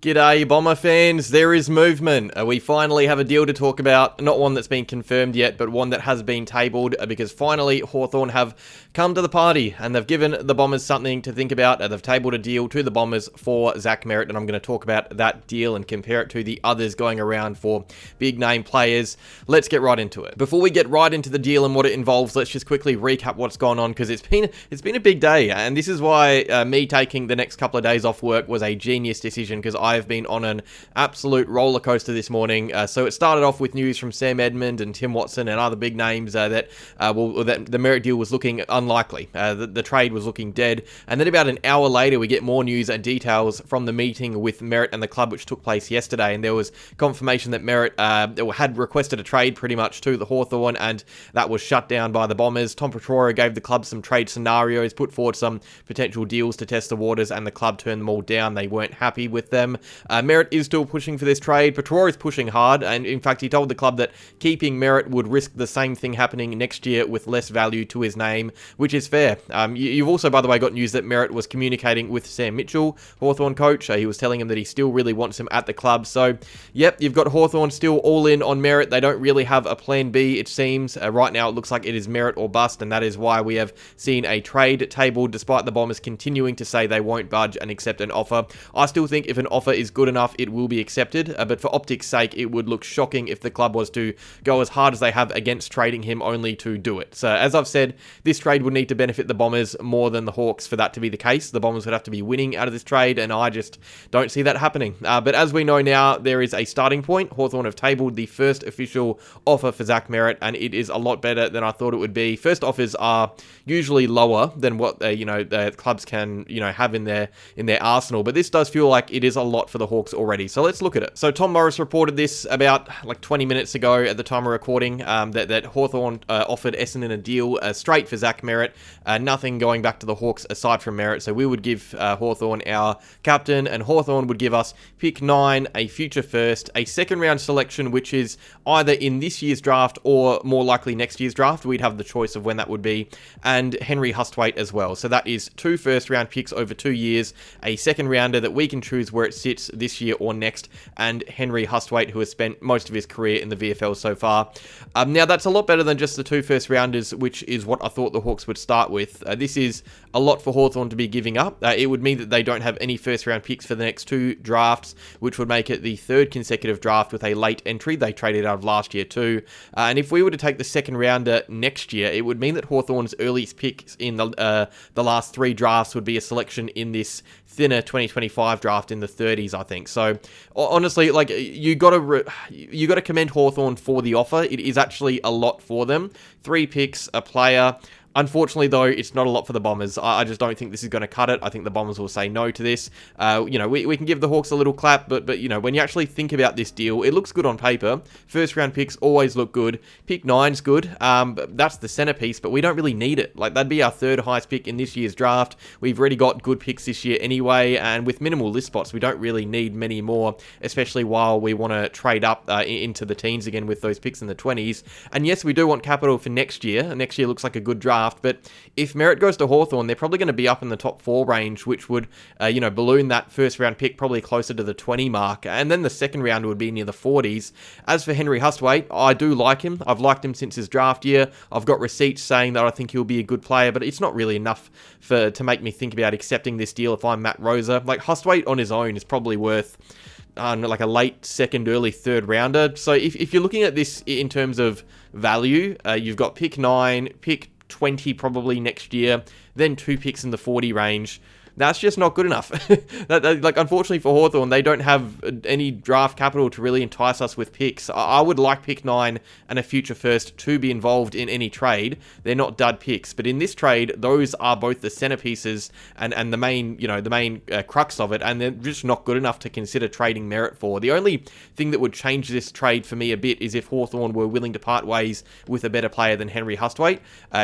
G'day Bomber fans, there is movement. We finally have a deal to talk about, not one that's been confirmed yet, but one that has been tabled because finally Hawthorn have come to the party and they've given the Bombers something to think about. They've tabled a deal to the Bombers for Zach Merrett, and I'm going to talk about that deal and compare it to the others going around for big name players. Let's get right into it. Before we get right into the deal and what it involves, let's just quickly recap what's gone on because it's been a big day, and this is why me taking the next couple of days off work was a genius decision because I've been on an absolute roller coaster this morning. So it started off with news from Sam Edmund and Tim Watson and other big names that the Merrett deal was looking unlikely. The trade was looking dead. And then about an hour later, we get more news and details from the meeting with Merrett and the club, which took place yesterday. And there was confirmation that Merrett had requested a trade pretty much to the Hawthorn, and that was shut down by the Bombers. Tom Petrora gave the club some trade scenarios, put forward some potential deals to test the waters, and the club turned them all down. They weren't happy with them. Merrett is still pushing for this trade. Petrora is pushing hard, and in fact, he told the club that keeping Merrett would risk the same thing happening next year with less value to his name, which is fair. You've also, by the way, got news that Merrett was communicating with Sam Mitchell, Hawthorn coach. He was telling him that he still really wants him at the club. So, yep, you've got Hawthorn still all in on Merrett. They don't really have a plan B, it seems. Right now, it looks like it is Merrett or bust, and that is why we have seen a trade tabled, despite the Bombers continuing to say they won't budge and accept an offer. I still think if an offer is good enough, it will be accepted, but for optics' sake, it would look shocking if the club was to go as hard as they have against trading him only to do it. So, as I've said, this trade would need to benefit the Bombers more than the Hawks for that to be the case. The Bombers would have to be winning out of this trade, and I just don't see that happening. But as we know now, there is a starting point. Hawthorn have tabled the first official offer for Zach Merrett, and it is a lot better than I thought it would be. First offers are usually lower than what the clubs can have in their arsenal, but this does feel like it is a lot for the Hawks already. So let's look at it. So Tom Morris reported this about 20 minutes ago at the time of recording, that Hawthorn offered Essendon a deal straight for Zach Merrett, nothing going back to the Hawks aside from Merrett. So we would give Hawthorn our captain, and Hawthorn would give us pick 9, a future first, a second round selection, which is either in this year's draft or more likely next year's draft. We'd have the choice of when that would be, and Henry Hustwaite as well. So that is 2 first round picks over 2 years, a second rounder that we can choose where it sits this year or next, and Henry Hustwaite, who has spent most of his career in the VFL so far. Now, that's a lot better than just the 2 first rounders, which is what I thought the Hawks would start with. This is a lot for Hawthorn to be giving up. It would mean that they don't have any first round picks for the next 2 drafts, which would make it the 3rd consecutive draft with a late entry. They traded out of last year too. And if we were to take the second rounder next year, it would mean that Hawthorn's earliest picks in the last 3 drafts would be a selection in this thinner 2025 draft in the 30s, I think. So honestly, you got to commend Hawthorn for the offer. It is actually a lot for them. 3 picks, a player. Unfortunately, though, it's not a lot for the Bombers. I just don't think this is going to cut it. I think the Bombers will say no to this. We can give the Hawks a little clap, but when you actually think about this deal, it looks good on paper. First round picks always look good. Pick 9's good. But that's the centerpiece, but we don't really need it. That'd be our 3rd highest pick in this year's draft. We've already got good picks this year anyway, and with minimal list spots, we don't really need many more, especially while we want to trade up into the teens again with those picks in the 20s. And yes, we do want capital for next year. Next year looks like a good draft. But if Merrett goes to Hawthorn, they're probably going to be up in the top 4 range, which would, balloon that first round pick probably closer to the 20 mark. And then the second round would be near the 40s. As for Henry Hustwaite, I do like him. I've liked him since his draft year. I've got receipts saying that I think he'll be a good player, but it's not really enough to make me think about accepting this deal if I'm Matt Rosa. Hustwaite on his own is probably worth a late 2nd, early 3rd rounder. So if you're looking at this in terms of value, you've got pick 9, pick 20 probably next year, then 2 picks in the 40 range. That's just not good enough. Unfortunately for Hawthorn, they don't have any draft capital to really entice us with picks. I would like pick 9 and a future first to be involved in any trade. They're not dud picks, but in this trade, those are both the centerpieces and the main crux of it, and they're just not good enough to consider trading Merrett for. The only thing that would change this trade for me a bit is if Hawthorn were willing to part ways with a better player than Henry Hustwaite,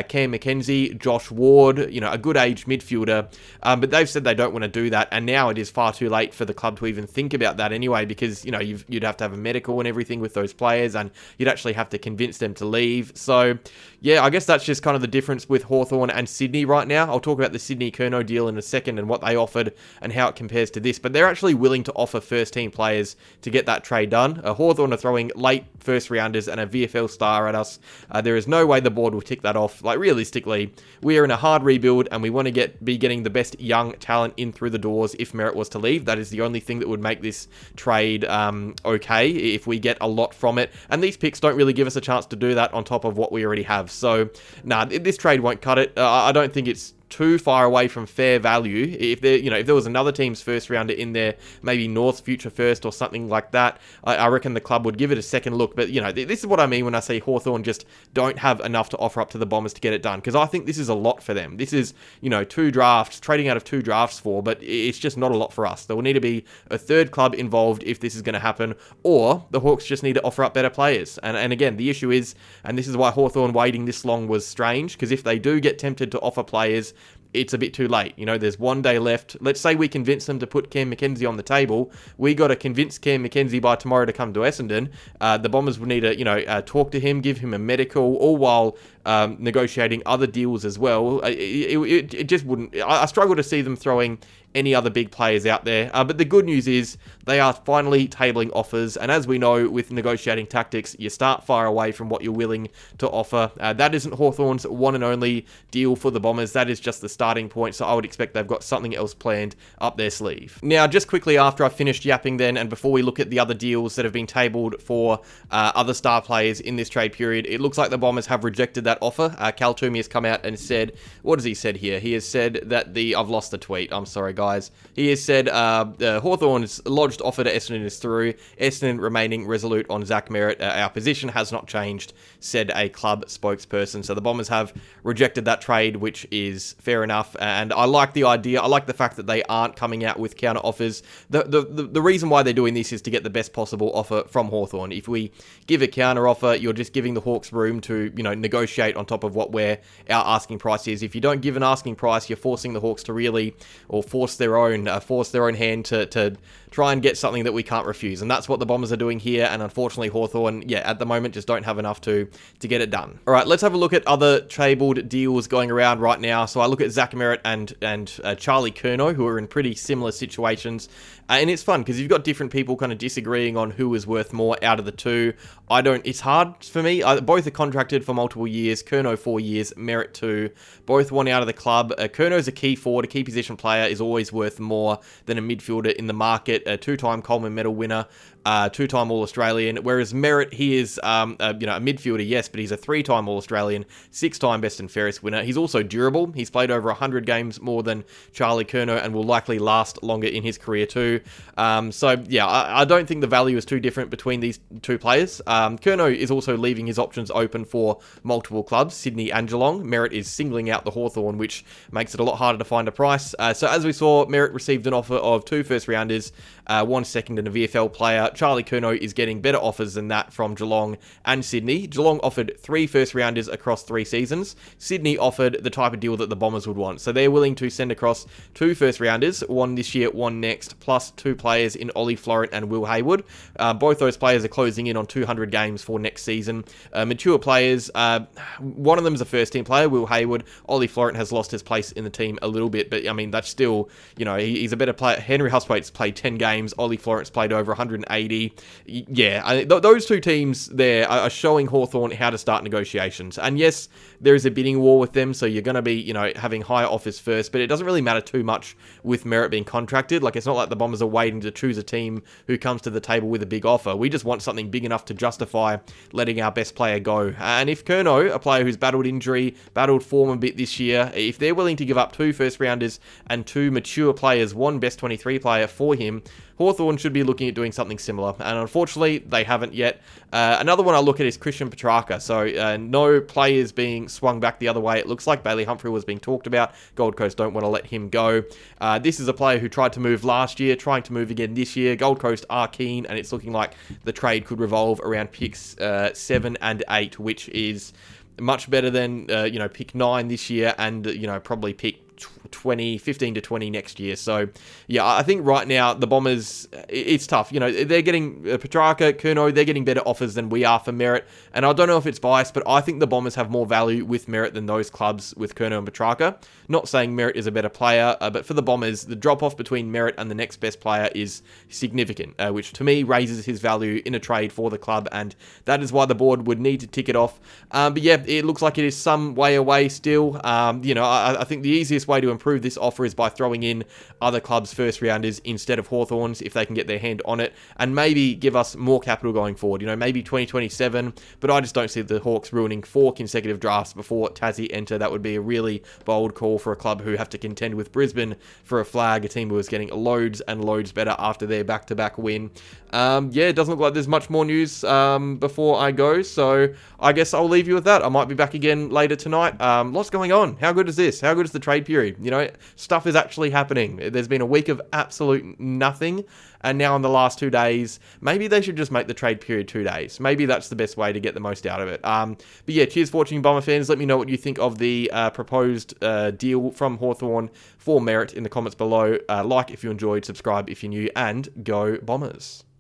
Cam McKenzie, Josh Ward, a good age midfielder, but they've they've said they don't want to do that, and now it is far too late for the club to even think about that anyway, because, you know, you'd have to have a medical and everything with those players, and you'd actually have to convince them to leave. So, yeah, I guess that's just kind of the difference with Hawthorn and Sydney right now. I'll talk about the Sydney Curnow deal in a second and what they offered and how it compares to this, but they're actually willing to offer first-team players to get that trade done. Hawthorn are throwing late first-rounders and a VFL star at us. There is no way the board will tick that off. Like, realistically, we are in a hard rebuild, and we want to be getting the best young talent in through the doors if Merrett was to leave. That is the only thing that would make this trade okay, if we get a lot from it. And these picks don't really give us a chance to do that on top of what we already have. So, nah, this trade won't cut it. I don't think it's too far away from fair value. If there was another team's first rounder in there, maybe North's future first or something like that, I reckon the club would give it a second look. But, you know, this is what I mean when I say Hawthorn just don't have enough to offer up to the Bombers to get it done, because I think this is a lot for them. This is, you know, 2 drafts, trading out of 2 drafts for, but it's just not a lot for us. There will need to be a third club involved if this is going to happen, or the Hawks just need to offer up better players. And again, the issue is, and this is why Hawthorn waiting this long was strange, because if they do get tempted to offer players, it's a bit too late. You know, there's 1 day left. Let's say we convince them to put Cam Mackenzie on the table. We got to convince Cam Mackenzie by tomorrow to come to Essendon. The Bombers would need to, talk to him, give him a medical, all while negotiating other deals as well. It just wouldn't. I struggle to see them throwing any other big players out there. But the good news is they are finally tabling offers. And as we know, with negotiating tactics, you start far away from what you're willing to offer. That isn't Hawthorn's one and only deal for the Bombers. That is just the starting point. So I would expect they've got something else planned up their sleeve. Now, just quickly after I finished yapping then, and before we look at the other deals that have been tabled for other star players in this trade period, it looks like the Bombers have rejected that offer. Cal Toomey has come out and said, what has he said here? He has said that I've lost the tweet. I'm sorry, guys. He has said Hawthorn's lodged offer to Essendon is through. Essendon remaining resolute on Zach Merrett. Our position has not changed, said a club spokesperson. So the Bombers have rejected that trade, which is fair enough. And I like the idea. I like the fact that they aren't coming out with counter offers. The reason why they're doing this is to get the best possible offer from Hawthorn. If we give a counter offer, you're just giving the Hawks room to, negotiate on top of what our asking price is. If you don't give an asking price, you're forcing the Hawks to really, or force their own hand to try and get something that we can't refuse. And that's what the Bombers are doing here. And unfortunately, Hawthorn, at the moment, just don't have enough to get it done. All right, let's have a look at other tabled deals going around right now. So I look at Zach Merrett and Charlie Curnow, who are in pretty similar situations. And it's fun because you've got different people kind of disagreeing on who is worth more out of the two. It's hard for me. Both are contracted for multiple years. Curnow 4 years, Merrett 2. Both want out of the club. Curnow's a key forward, a key position player, is always worth more than a midfielder in the market. A 2-time Coleman medal winner, 2-time All-Australian. Whereas Merrett, he is a midfielder, yes, but he's a 3-time All-Australian, 6-time Best and Fairest winner. He's also durable. He's played over 100 games more than Charlie Curnow and will likely last longer in his career too. I don't think the value is too different between these two players. Curnow is also leaving his options open for multiple clubs, Sydney and Geelong. Merrett is singling out the Hawthorn, which makes it a lot harder to find a price. So as we saw, Merrett received an offer of 2 first-rounders, 1 second and a VFL player. Charlie Curnow is getting better offers than that from Geelong and Sydney. Geelong offered 3 first-rounders across 3 seasons. Sydney offered the type of deal that the Bombers would want. So they're willing to send across 2 first-rounders, 1 this year, 1 next, plus 2 players in Ollie Florent and Will Hayward. Both those players are closing in on 200 games for next season. Mature players, one of them is a first-team player, Will Hayward. Ollie Florent has lost his place in the team a little bit, but I mean, that's still, he's a better player. Henry Husthwaite's played 10 games. Ollie Florent's played over 180. Those 2 teams there are showing Hawthorn how to start negotiations. And yes, there is a bidding war with them, so you're going to be, having higher offers first, but it doesn't really matter too much with Merrett being contracted. Like, it's not like the Bombers are waiting to choose a team who comes to the table with a big offer. We just want something big enough to justify letting our best player go. And if Curnow, a player who's battled injury, battled form a bit this year, if they're willing to give up 2 first-rounders and 2 mature players, 1 best 23 player for him, Hawthorn should be looking at doing something similar, and unfortunately, they haven't yet. Another one I look at is Christian Petrarca. So, no players being swung back the other way. It looks like Bailey Humphrey was being talked about. Gold Coast don't want to let him go. This is a player who tried to move last year, trying to move again this year. Gold Coast are keen, and it's looking like the trade could revolve around picks 7 and 8, which is much better than, pick 9 this year and, probably pick 15 to 20 next year. So, yeah, I think right now the Bombers, it's tough. You know, they're getting Petrarca, Curnow, they're getting better offers than we are for Merrett. And I don't know if it's biased, but I think the Bombers have more value with Merrett than those clubs with Curnow and Petrarca. Not saying Merrett is a better player, but for the Bombers, the drop-off between Merrett and the next best player is significant, which to me raises his value in a trade for the club, and that is why the board would need to tick it off. But yeah, it looks like it is some way away still. You know, I think the easiest way to improve this offer is by throwing in other clubs' first rounders instead of Hawthorn's if they can get their hand on it, and maybe give us more capital going forward. You know, maybe 2027, but I just don't see the Hawks ruining 4 consecutive drafts before Tassie enter. That would be a really bold call for a club who have to contend with Brisbane for a flag, a team who is getting loads and loads better after their back-to-back win. Yeah, it doesn't look like there's much more news before I go, so I guess I'll leave you with that. I might be back again later tonight. Lots going on. How good is this? How good is the trade period? You know, stuff is actually happening. There's been a week of absolute nothing, and now in the last 2 days, maybe they should just make the trade period 2 days. Maybe that's the best way to get the most out of it. But yeah, cheers for watching, Bomber fans. Let me know what you think of the proposed deal from Hawthorn for Merrett in the comments below. Like if you enjoyed, subscribe if you're new, and go Bombers.